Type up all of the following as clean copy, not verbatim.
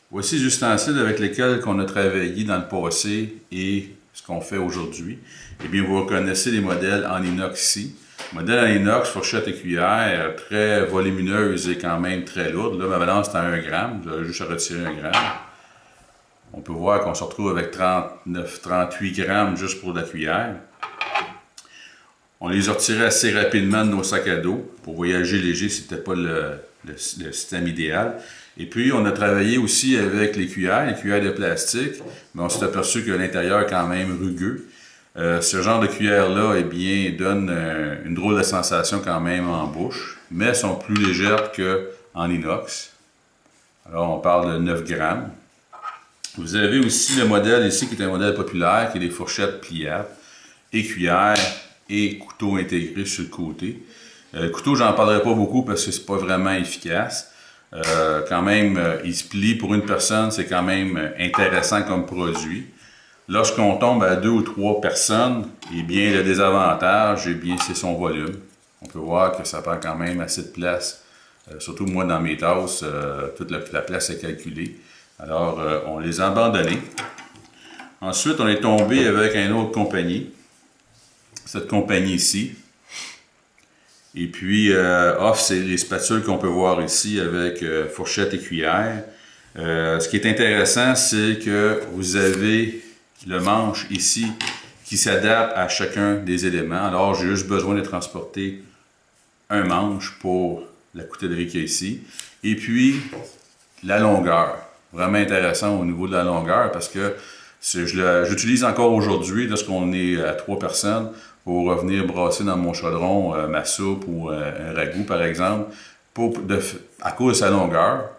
Voici les ustensiles avec lesquels on a travaillé dans le passé et ce qu'on fait aujourd'hui. Eh bien, vous reconnaissez les modèles en inox ici. Modèle en inox, fourchette et cuillère, très volumineuse et quand même très lourde. Là, ma balance est à 1 gramme. J'aurais juste à retirer 1 gramme. On peut voir qu'on se retrouve avec 38 grammes juste pour la cuillère. On les a retirés assez rapidement de nos sacs à dos. Pour voyager léger, ce n'était pas le système idéal. Et puis, on a travaillé aussi avec les cuillères de plastique, mais on s'est aperçu que l'intérieur est quand même rugueux. Ce genre de cuillères-là, eh bien, donne une drôle de sensation quand même en bouche, mais sont plus légères qu'en inox. Alors, on parle de 9 grammes. Vous avez aussi le modèle ici, qui est un modèle populaire, qui est des fourchettes pliables, et cuillères, et couteau intégré sur le côté. Le couteau, j'en parlerai pas beaucoup parce que c'est pas vraiment efficace. Quand même, il se plie pour une personne, c'est quand même intéressant comme produit. Lorsqu'on tombe à 2 ou 3 personnes, eh bien, le désavantage, eh bien, c'est son volume. On peut voir que ça prend quand même assez de place. Surtout moi, dans mes tasses, toute la place est calculée. Alors, on les a abandonnés. Ensuite, on est tombé avec une autre compagnie. Cette compagnie ici. Et puis, off, c'est les spatules qu'on peut voir ici avec fourchette et cuillère. Ce qui est intéressant, c'est que vous avez le manche ici qui s'adapte à chacun des éléments. Alors, j'ai juste besoin de transporter un manche pour la coutellerie qu'il y a ici. Et puis, la longueur. Vraiment intéressant au niveau de la longueur parce que j'utilise encore aujourd'hui lorsqu'on est à 3 personnes pour revenir brasser dans mon chaudron ma soupe ou un ragoût par exemple, à cause de sa longueur,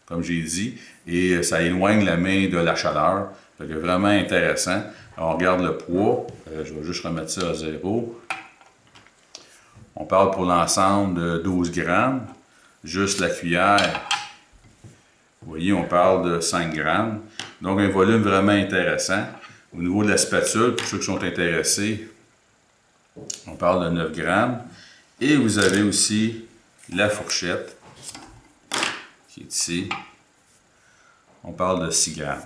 comme j'ai dit, et ça éloigne la main de la chaleur. Donc vraiment intéressant. Alors, on regarde le poids, je vais juste remettre ça à 0. On parle pour l'ensemble de 12 grammes, juste la cuillère. Vous voyez, on parle de 5 grammes. Donc, un volume vraiment intéressant. Au niveau de la spatule, pour ceux qui sont intéressés, on parle de 9 grammes. Et vous avez aussi la fourchette, qui est ici. On parle de 6 grammes.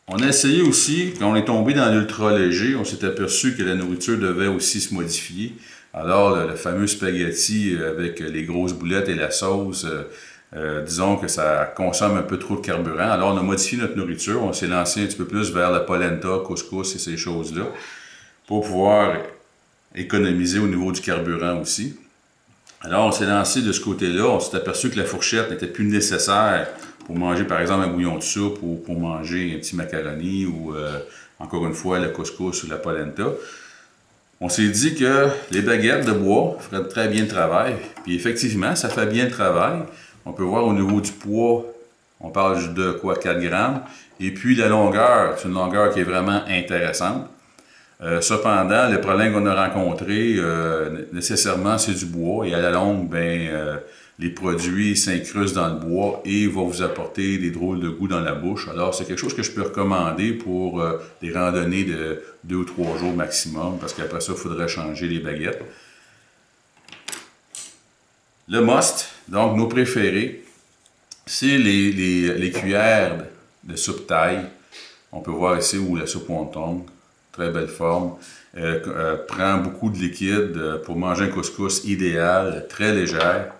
On a essayé aussi, quand on est tombé dans l'ultra léger, on s'est aperçu que la nourriture devait aussi se modifier. Alors, le fameux spaghetti avec les grosses boulettes et la sauce, disons que ça consomme un peu trop de carburant. Alors, on a modifié notre nourriture. On s'est lancé un petit peu plus vers la polenta, couscous et ces choses-là pour pouvoir économiser au niveau du carburant aussi. Alors, on s'est lancé de ce côté-là. On s'est aperçu que la fourchette n'était plus nécessaire pour manger, par exemple, un bouillon de soupe ou pour manger un petit macaroni ou, encore une fois, le couscous ou la polenta. On s'est dit que les baguettes de bois feraient très bien le travail. Puis effectivement, ça fait bien le travail. On peut voir au niveau du poids, on parle de quoi, 4 grammes. Et puis la longueur, c'est une longueur qui est vraiment intéressante. Cependant, le problème qu'on a rencontré, nécessairement, c'est du bois. Et à la longue, les produits s'incrustent dans le bois et vont vous apporter des drôles de goût dans la bouche. Alors, c'est quelque chose que je peux recommander pour des randonnées de 2 ou 3 jours maximum, parce qu'après ça, il faudrait changer les baguettes. Le must, donc nos préférés, c'est les cuillères de soupe thaï. On peut voir ici où la soupe wonton, très belle forme, prend beaucoup de liquide pour manger un couscous idéal, très légère.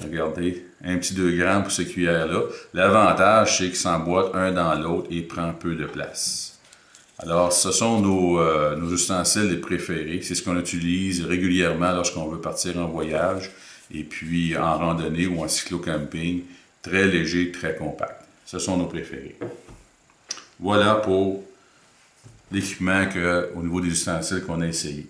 Regardez, un petit 2 grammes pour ces cuillères-là. L'avantage, c'est qu'ils s'emboîtent un dans l'autre et prend peu de place. Alors, ce sont nos ustensiles les préférés. C'est ce qu'on utilise régulièrement lorsqu'on veut partir en voyage et puis en randonnée ou en cyclo-camping. Très léger, très compact. Ce sont nos préférés. Voilà pour l'équipement au niveau des ustensiles qu'on a essayé.